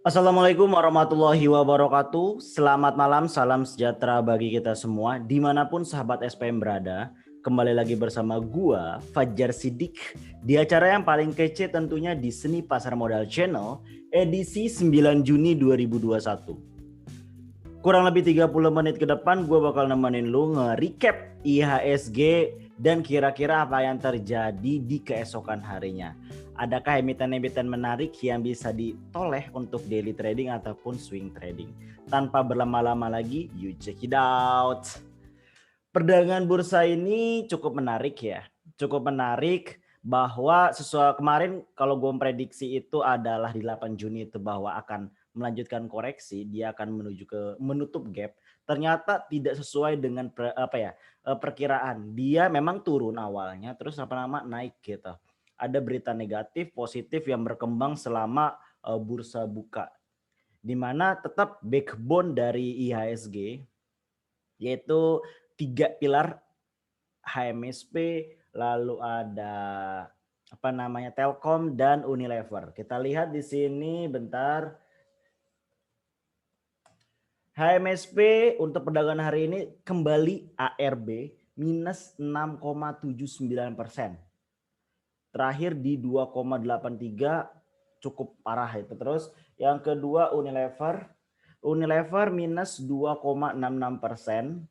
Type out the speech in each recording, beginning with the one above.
Assalamualaikum warahmatullahi wabarakatuh. Selamat malam, salam sejahtera bagi kita semua. Dimanapun sahabat SPM berada, kembali lagi bersama gua, Fajar Siddiq, di acara yang paling kece tentunya di Seni Pasar Modal Channel, edisi 9 Juni 2021. Kurang lebih 30 menit ke depan gue bakal nemenin lu nge-recap IHSG dan kira-kira apa yang terjadi di keesokan harinya. Adakah emiten-emiten menarik yang bisa ditoleh untuk daily trading ataupun swing trading? Tanpa berlama-lama lagi, you check it out. Perdagangan bursa ini cukup menarik ya. Cukup menarik bahwa sesuai kemarin kalau gue memprediksi itu adalah di 8 Juni itu bahwa akan melanjutkan koreksi, dia akan menuju ke menutup gap. Ternyata tidak sesuai dengan perkiraan. Dia memang turun awalnya terus naik gitu. Ada berita negatif, positif yang berkembang selama bursa buka. Di mana tetap backbone dari IHSG yaitu 3 pilar HMSP, lalu ada Telkom dan Unilever. Kita lihat di sini bentar. HMSP untuk perdagangan hari ini kembali ARB minus 6,79%. Terakhir di 2,83 cukup parah itu. Terus yang kedua Unilever minus 2,66%.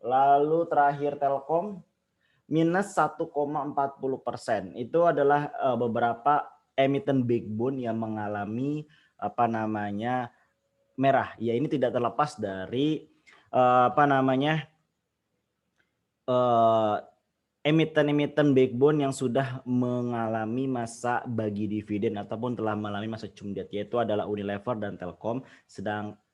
Lalu terakhir Telkom minus 1,40%. Itu adalah beberapa emiten backbone yang mengalami merah. Ya ini tidak terlepas dari emiten-emiten backbone yang sudah mengalami masa bagi dividen ataupun telah mengalami masa cumdet, yaitu adalah Unilever dan Telkom.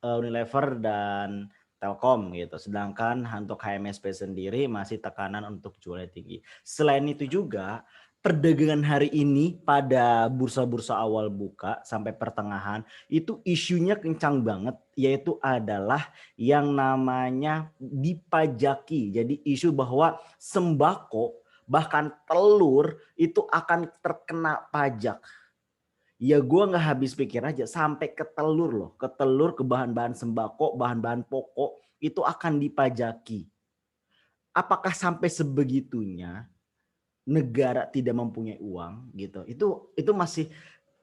Unilever dan Telkom gitu. Sedangkan untuk HMSP sendiri masih tekanan untuk jualnya tinggi. Selain itu juga perdagangan hari ini pada bursa-bursa awal buka sampai pertengahan itu isunya kencang banget, yaitu adalah yang namanya dipajaki. Jadi isu bahwa sembako bahkan telur itu akan terkena pajak. Ya gue nggak habis pikir aja sampai ke telur loh, ke telur, ke bahan-bahan sembako, bahan-bahan pokok itu akan dipajaki. Apakah sampai sebegitunya negara tidak mempunyai uang gitu? Itu masih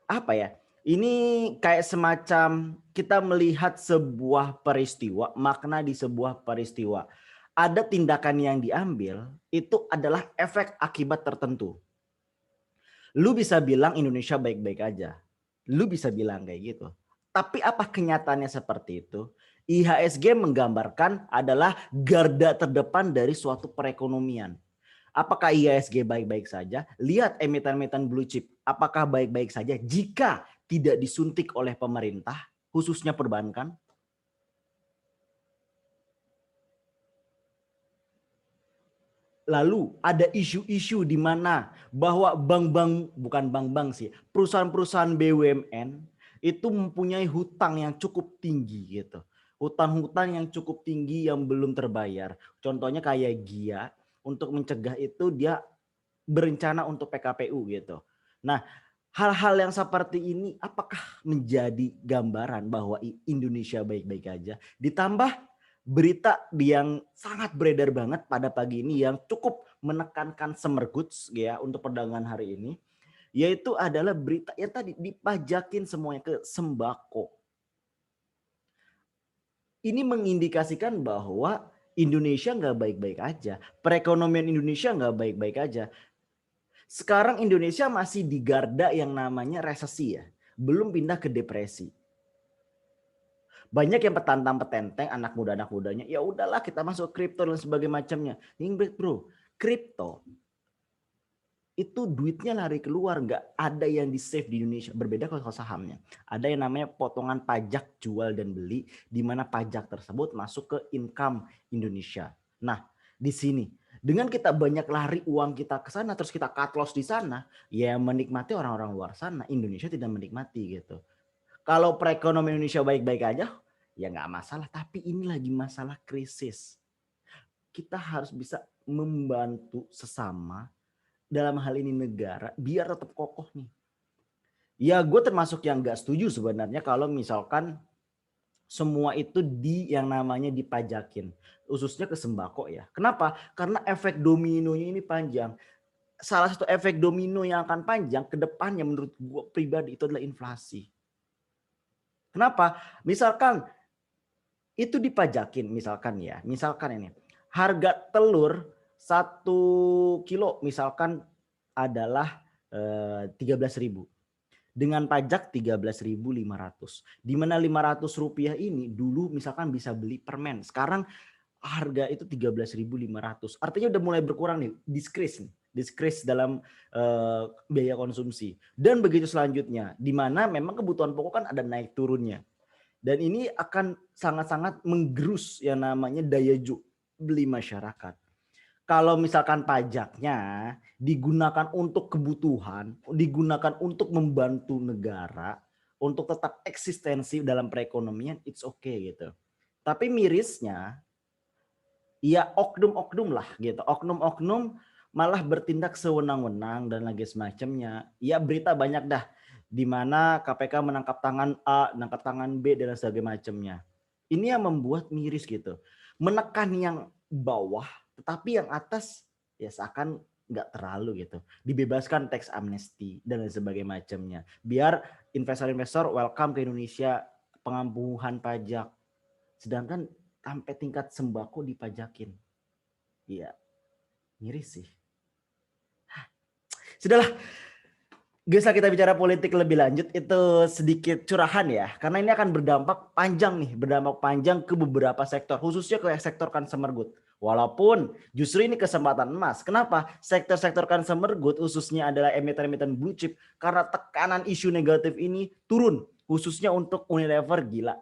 apa ya? Ini kayak semacam kita melihat sebuah peristiwa, makna di sebuah peristiwa. Ada tindakan yang diambil, itu adalah efek akibat tertentu. Lu bisa bilang Indonesia baik-baik aja. Lu bisa bilang kayak gitu. Tapi apa kenyataannya seperti itu? IHSG menggambarkan adalah garda terdepan dari suatu perekonomian. Apakah IHSG baik-baik saja? Lihat emiten-emiten blue chip. Apakah baik-baik saja jika tidak disuntik oleh pemerintah, khususnya perbankan? Lalu ada isu-isu di mana bahwa bukan bank-bank sih, perusahaan-perusahaan BUMN itu mempunyai hutang yang cukup tinggi gitu. Hutang-hutang yang cukup tinggi yang belum terbayar. Contohnya kayak Gia, untuk mencegah itu dia berencana untuk PKPU gitu. Nah, hal-hal yang seperti ini apakah menjadi gambaran bahwa Indonesia baik-baik aja? Ditambah berita yang sangat beredar banget pada pagi ini yang cukup menekankan semerguts ya untuk perdagangan hari ini, yaitu adalah berita yang tadi dipajakin semuanya ke sembako. Ini mengindikasikan bahwa Indonesia nggak baik-baik aja, perekonomian Indonesia nggak baik-baik aja. Sekarang Indonesia masih di garda yang namanya resesi ya, belum pindah ke depresi. Banyak yang petantang-petenteng anak mudanya, ya udahlah kita masuk kripto dan sebagainya macamnya. Ingat bro, kripto itu duitnya lari keluar, nggak ada yang di save di Indonesia. Berbeda kalau sahamnya. Ada yang namanya potongan pajak jual dan beli, di mana pajak tersebut masuk ke income Indonesia. Nah, di sini dengan kita banyak lari uang kita ke sana, terus kita cut loss di sana, ya menikmati orang-orang luar sana. Indonesia tidak menikmati gitu. Kalau perekonomian Indonesia baik-baik aja, ya nggak masalah. Tapi ini lagi masalah krisis. Kita harus bisa membantu sesama, dalam hal ini negara, biar tetap kokoh nih. Ya gue termasuk yang nggak setuju sebenarnya kalau misalkan semua itu yang namanya dipajakin. Khususnya ke sembako ya. Kenapa? Karena efek dominonya ini panjang. Salah satu efek domino yang akan panjang ke depannya menurut gue pribadi itu adalah inflasi. Kenapa? Misalkan itu dipajakin misalkan ya. Misalkan ini. Harga telur 1 kilo misalkan adalah 13.000. Dengan pajak 13.500. Di mana Rp500 ini dulu misalkan bisa beli permen. Sekarang harga itu 13.500. Artinya udah mulai berkurang nih, decrease dalam biaya konsumsi. Dan begitu selanjutnya, di mana memang kebutuhan pokok kan ada naik turunnya. Dan ini akan sangat-sangat menggerus yang namanya daya beli masyarakat. Kalau misalkan pajaknya digunakan untuk kebutuhan, digunakan untuk membantu negara, untuk tetap eksistensi dalam perekonomian, it's okay gitu. Tapi mirisnya, ya oknum-oknum lah gitu. Oknum-oknum malah bertindak sewenang-wenang dan lagi semacamnya. Ya berita banyak dah di mana KPK menangkap tangan A, menangkap tangan B dan sebagainya macamnya. Ini yang membuat miris gitu. Menekan yang bawah, tetapi yang atas ya seakan nggak terlalu gitu. Dibebaskan tax amnesty dan lain sebagainya macamnya. Biar investor-investor welcome ke Indonesia, pengampuhan pajak. Sedangkan sampai tingkat sembako dipajakin. Iya, miris sih. Sudahlah, gak usah kita bicara politik lebih lanjut, itu sedikit curahan ya. Karena ini akan berdampak panjang nih, berdampak panjang ke beberapa sektor, khususnya ke sektor consumer good. Walaupun justru ini kesempatan emas. Kenapa? Sektor-sektor consumer good khususnya adalah emiten-emiten blue chip, karena tekanan isu negatif ini turun, khususnya untuk Unilever gila.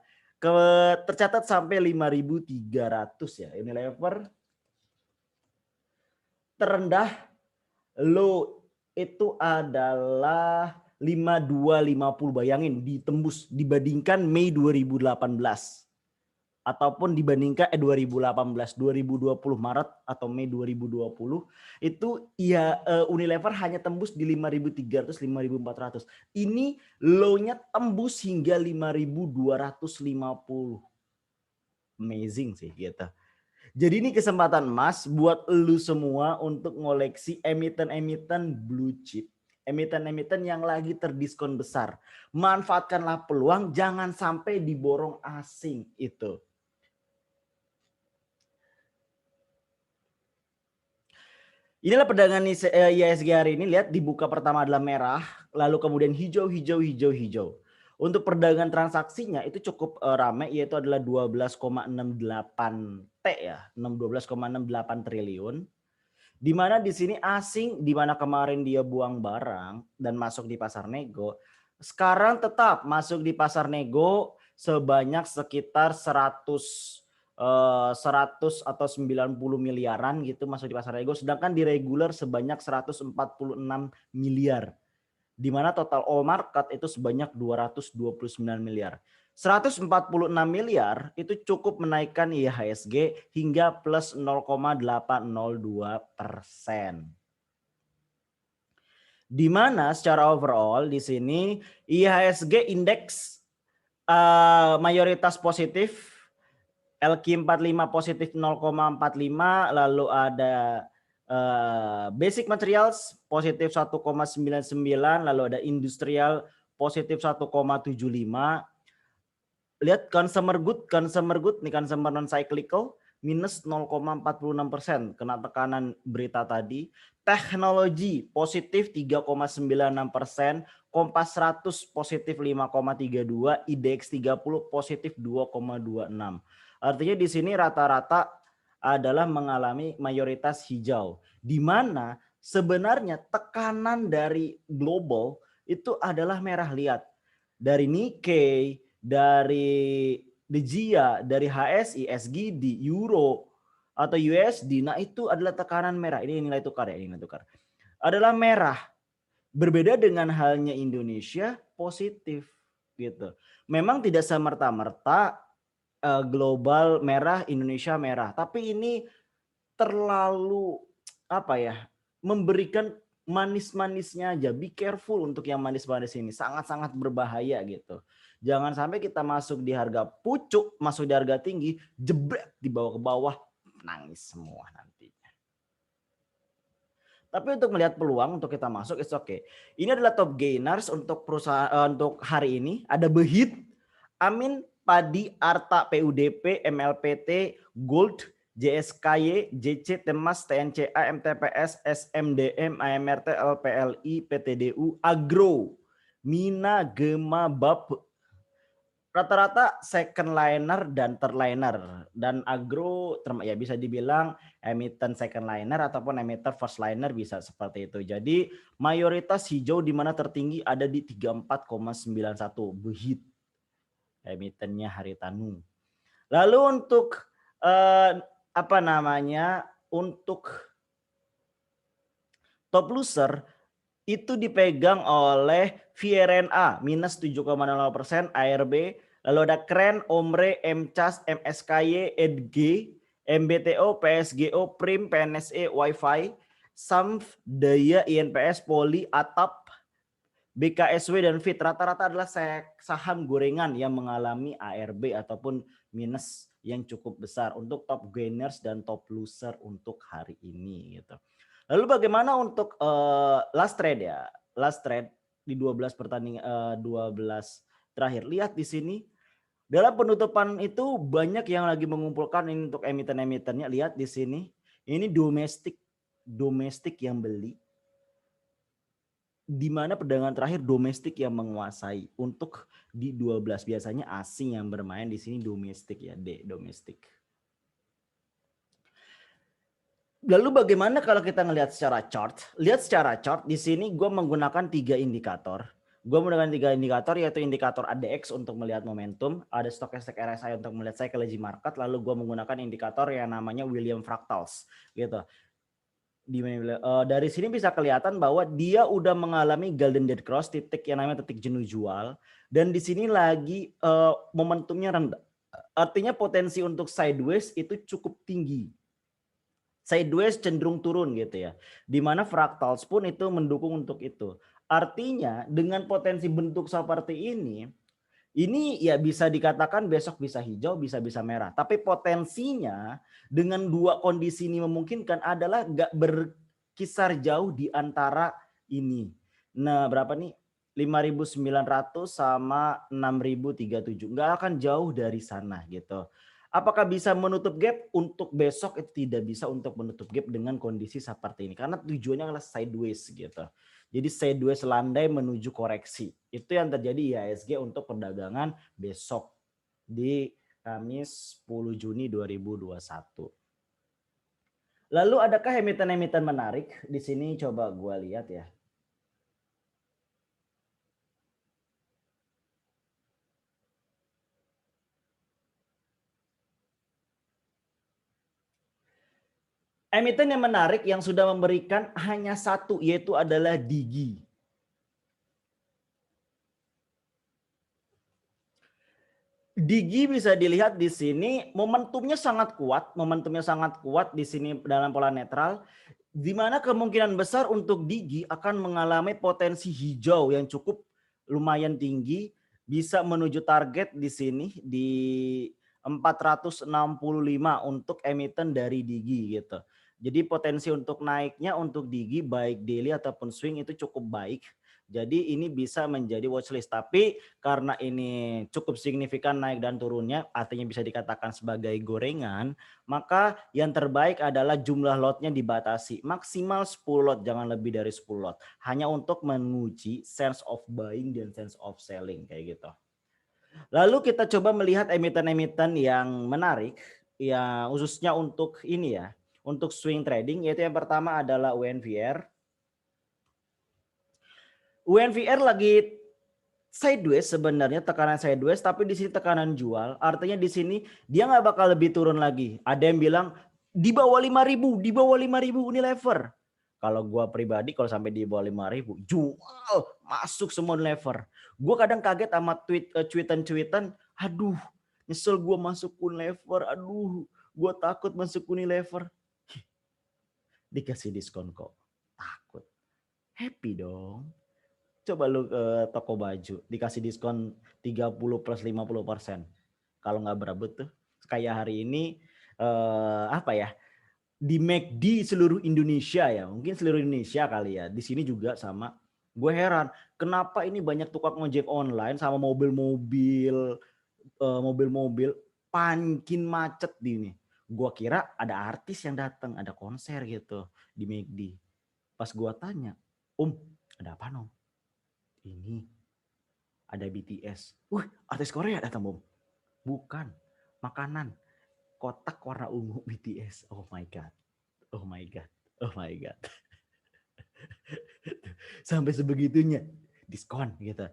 Tercatat sampai 5.300 ya. Unilever terendah low itu adalah 5250, bayangin ditembus dibandingkan Mei 2018 ataupun dibandingkan 2018 2020 Maret atau Mei 2020 itu ya Unilever hanya tembus di 5.300 5.400. Ini low-nya tembus hingga 5.250. Amazing sih gitu. Jadi ini kesempatan emas buat lu semua untuk ngoleksi emiten-emiten blue chip. Emiten-emiten yang lagi terdiskon besar. Manfaatkanlah peluang, jangan sampai diborong asing itu. Inilah perdagangan IHSG hari ini. Lihat dibuka pertama adalah merah, lalu kemudian hijau, hijau, hijau, hijau. Untuk perdagangan transaksinya itu cukup ramai, yaitu adalah 12,68 T ya, 12,68 triliun. Di mana di sini asing, di mana kemarin dia buang barang dan masuk di pasar nego, sekarang tetap masuk di pasar nego sebanyak sekitar 100 atau 90 miliaran gitu masuk di pasar nego, sedangkan di reguler sebanyak 146 miliar. Di mana total all market itu sebanyak 229 miliar. 146 miliar itu cukup menaikkan IHSG hingga plus 0,802%. Di mana secara overall di sini IHSG indeks mayoritas positif, LQ45 positif 0,45, lalu ada basic materials positif 1,99, lalu ada industrial positif 1,75. Lihat consumer good nih, consumer non cyclical minus 0,46%, kena tekanan berita tadi. Teknologi positif 3,96%, Kompas 100 positif 5,32, IDX 30 positif 2,26. Artinya di sini rata-rata adalah mengalami mayoritas hijau, di mana sebenarnya tekanan dari global itu adalah merah. Lihat dari Nikkei, dari DJIA, dari HSI, SGD, Euro atau USD, nah itu adalah tekanan merah. Ini nilai tukar ya, ini nilai tukar. Adalah merah. Berbeda dengan halnya Indonesia positif gitu. Memang tidak semerta-merta global merah, Indonesia merah, tapi ini terlalu memberikan manis-manisnya aja. Be careful untuk yang manis-manis ini, sangat-sangat berbahaya gitu. Jangan sampai kita masuk di harga pucuk, masuk di harga tinggi, jebret dibawa ke bawah, nangis semua nantinya. Tapi untuk melihat peluang untuk kita masuk, it's okay. Ini adalah top gainers untuk perusahaan untuk hari ini. Ada Behit, Amin, Padi, Arta, PUDP, MLPT, Gold, JSKY, JC, Temas, TNCA, MTPS, SMDM, AMRT, LPLI, PTDU, Agro, Mina, Gema, Bab, rata-rata second liner dan third liner, dan Agro ya bisa dibilang emiten second liner ataupun emiten first liner, bisa seperti itu. Jadi mayoritas hijau di mana tertinggi ada di 34,91 Behit emitennya Haritanu. Lalu untuk untuk top loser itu dipegang oleh VRNA minus 7,00%, ARB, lalu ada Kren, Omre, MCAS, MSKY, EDG, MBTO, PSGO, Prim, PNSE, Wi-Fi, Samf, Daya, INPS, Poli, Atap, BKSW, dan FIT. Rata-rata adalah saham gorengan yang mengalami ARB ataupun minus yang cukup besar untuk top gainers dan top loser untuk hari ini gitu. Lalu bagaimana untuk last trade ya? Last trade di 12 pertandingan 12 terakhir. Lihat di sini dalam penutupan itu banyak yang lagi mengumpulkan ini untuk emiten-emitennya. Lihat di sini. Ini domestik yang beli. Di mana perdagangan terakhir domestik yang menguasai untuk di 12. Biasanya asing yang bermain, di sini domestik ya, domestik. Lalu bagaimana kalau kita ngelihat secara chart? Lihat secara chart, di sini gue menggunakan 3 indikator. Gue menggunakan 3 indikator, yaitu indikator ADX untuk melihat momentum, ada Stochastic RSI untuk melihat psychology market, lalu gue menggunakan indikator yang namanya Williams Fractals gitu. Dari sini bisa kelihatan bahwa dia udah mengalami golden dead cross, titik yang namanya titik jenuh jual, dan di sini lagi momentumnya rendah. Artinya potensi untuk sideways itu cukup tinggi. Sideways cenderung turun gitu ya. Dimana fractals pun itu mendukung untuk itu. Artinya dengan potensi bentuk seperti ini ya bisa dikatakan besok bisa hijau, bisa merah. Tapi potensinya dengan dua kondisi ini memungkinkan adalah nggak berkisar jauh di antara ini. Nah berapa nih? 5.900 sama 6.037. Nggak akan jauh dari sana gitu. Apakah bisa menutup gap? Untuk besok itu tidak bisa untuk menutup gap dengan kondisi seperti ini. Karena tujuannya adalah sideways gitu. Jadi sideways landai menuju koreksi. Itu yang terjadi IHSG untuk perdagangan besok di Kamis 10 Juni 2021. Lalu adakah emiten-emiten menarik? Di sini coba gua lihat ya. Emiten yang menarik yang sudah memberikan hanya satu, yaitu adalah Digi. Digi bisa dilihat di sini momentumnya sangat kuat di sini dalam pola netral, di mana kemungkinan besar untuk Digi akan mengalami potensi hijau yang cukup lumayan tinggi, bisa menuju target di sini di 465 untuk emiten dari Digi gitu. Jadi potensi untuk naiknya untuk Digi baik daily ataupun swing itu cukup baik. Jadi ini bisa menjadi watchlist. Tapi karena ini cukup signifikan naik dan turunnya, artinya bisa dikatakan sebagai gorengan, maka yang terbaik adalah jumlah lotnya dibatasi. Maksimal 10 lot, jangan lebih dari 10 lot. Hanya untuk menguji sense of buying dan sense of selling kayak gitu. Lalu kita coba melihat emiten-emiten yang menarik, ya khususnya untuk ini ya, untuk swing trading, yaitu yang pertama adalah UNVR. UNVR lagi sideways sebenarnya, tekanan sideways, tapi di sini tekanan jual. Artinya di sini dia nggak bakal lebih turun lagi. Ada yang bilang di bawah 5.000, di bawah 5.000 Unilever. Kalau gua pribadi kalau sampai di bawah 5.000 jual, masuk semua Unilever. Gua kadang kaget sama cuitan-cuitan, aduh, nyesel gua masuk Unilever, aduh, gua takut masuk Unilever. Dikasih diskon kok. Takut. happy dong. Coba lu ke toko baju, dikasih diskon 30 plus 50%. Kalau nggak berebut tuh, kayak hari ini apa ya, di McD seluruh Indonesia ya, mungkin seluruh Indonesia kali ya. Di sini juga sama. Gue heran, kenapa ini banyak tukang ojek online sama mobil-mobil pankin macet di ini. Gue kira ada artis yang datang, ada konser gitu di McD. Pas gue tanya, ada apa Om? Ini ada BTS. Artis Korea datang Om. Bukan, makanan. Kotak warna ungu BTS. Oh my god. Oh my god. Oh my god. Sampai sebegitunya diskon gitu.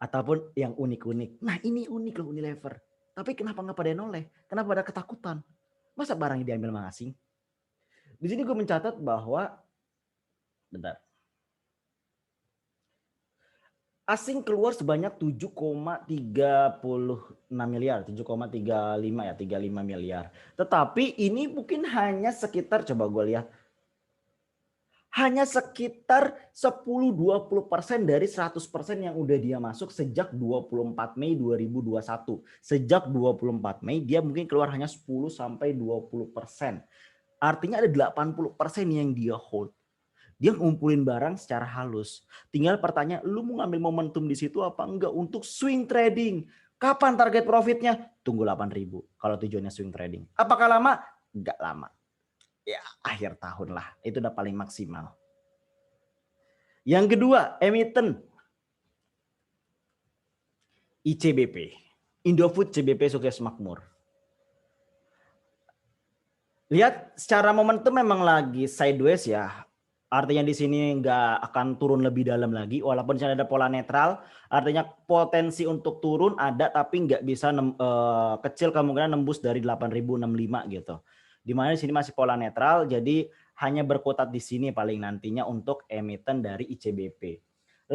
Ataupun yang unik-unik. Nah ini unik loh Unilever. Tapi kenapa nggak pada noleh? Kenapa ada ketakutan? Masa barangnya diambil sama asing? Di sini gue mencatat bahwa asing keluar sebanyak 7,36 miliar, 7,35 ya, 35 miliar. Tetapi ini mungkin hanya sekitar, coba gue lihat, hanya sekitar 10-20% dari 100% yang udah dia masuk sejak 24 Mei 2021. Sejak 24 Mei dia mungkin keluar hanya 10-20%. Artinya ada 80% yang dia hold. Dia ngumpulin barang secara halus. Tinggal pertanyaan, lu mau ngambil momentum di situ apa enggak untuk swing trading? Kapan target profitnya? Tunggu 8.000 kalau tujuannya swing trading. Apakah lama? Enggak lama. Ya akhir tahun lah. Itu udah paling maksimal. Yang kedua, emiten. ICBP. Indofood CBP Sukses Makmur. Lihat secara momentum memang lagi sideways ya. Artinya di sini nggak akan turun lebih dalam lagi, walaupun di sini ada pola netral. Artinya potensi untuk turun ada, tapi nggak bisa kecil kemungkinan nembus dari 8.065 gitu. Dimana di sini masih pola netral, jadi hanya berkutat di sini paling nantinya untuk emiten dari ICBP.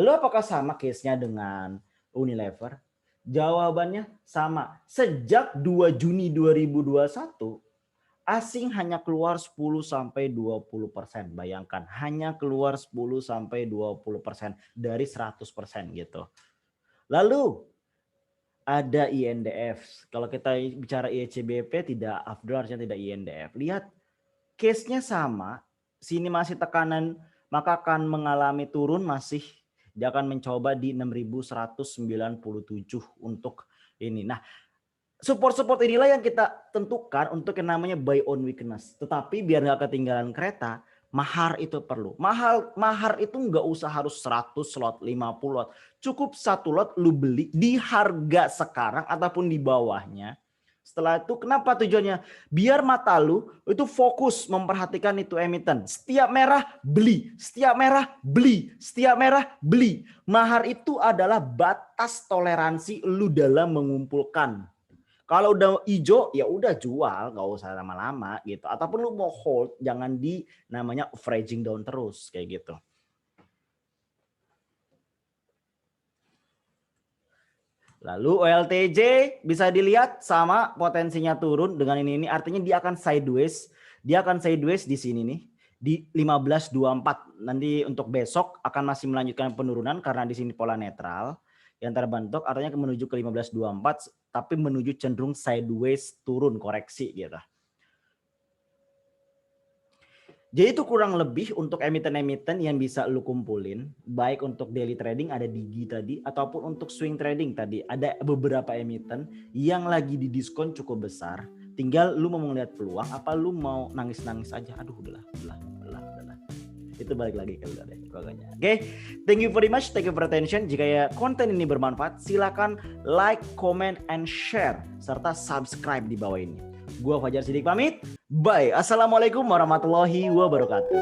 Lalu apakah sama case-nya dengan Unilever? Jawabannya sama. Sejak 2 Juni 2021 asing hanya keluar 10-20%. Bayangkan, hanya keluar 10-20% dari 100% gitu. Lalu ada INDF. Kalau kita bicara ICBP tidak afdol, harusnya tidak INDF. Lihat, case-nya sama. Sini masih tekanan, maka akan mengalami turun masih. Dia akan mencoba di 6.197 untuk ini. Nah, support-support inilah yang kita tentukan untuk yang namanya buy on weakness. Tetapi biar nggak ketinggalan kereta, mahar itu perlu. Mahar itu nggak usah harus 100 lot, 50 lot. Cukup 1 lot lu beli di harga sekarang ataupun di bawahnya. Setelah itu kenapa tujuannya? Biar mata lu itu fokus memperhatikan itu emiten. Setiap merah beli, setiap merah beli, setiap merah beli. Mahar itu adalah batas toleransi lu dalam mengumpulkan. Kalau udah hijau ya udah jual, nggak usah lama-lama gitu. Ataupun lu mau hold, jangan di namanya averaging down terus kayak gitu. Lalu OLTJ bisa dilihat sama potensinya turun dengan ini artinya dia akan sideways. Dia akan sideways di sini nih di 15.24. Nanti untuk besok akan masih melanjutkan penurunan karena di sini pola netral yang terbentuk, artinya menuju ke 15.24 tapi menuju cenderung sideways turun koreksi gitu. Jadi itu kurang lebih untuk emiten-emiten yang bisa lu kumpulin, baik untuk daily trading ada Digi tadi ataupun untuk swing trading tadi. Ada beberapa emiten yang lagi di diskon cukup besar. Tinggal lu mau ngeliat peluang apa lu mau nangis-nangis aja. Aduh udahlah. Itu balik lagi ke lu deh pokoknya. Oke, thank you very much, thank you for attention. Jika ya konten ini bermanfaat, silakan like, comment, and share serta subscribe di bawah ini. Gua Fajar Sidik pamit. Bye. Assalamualaikum warahmatullahi wabarakatuh.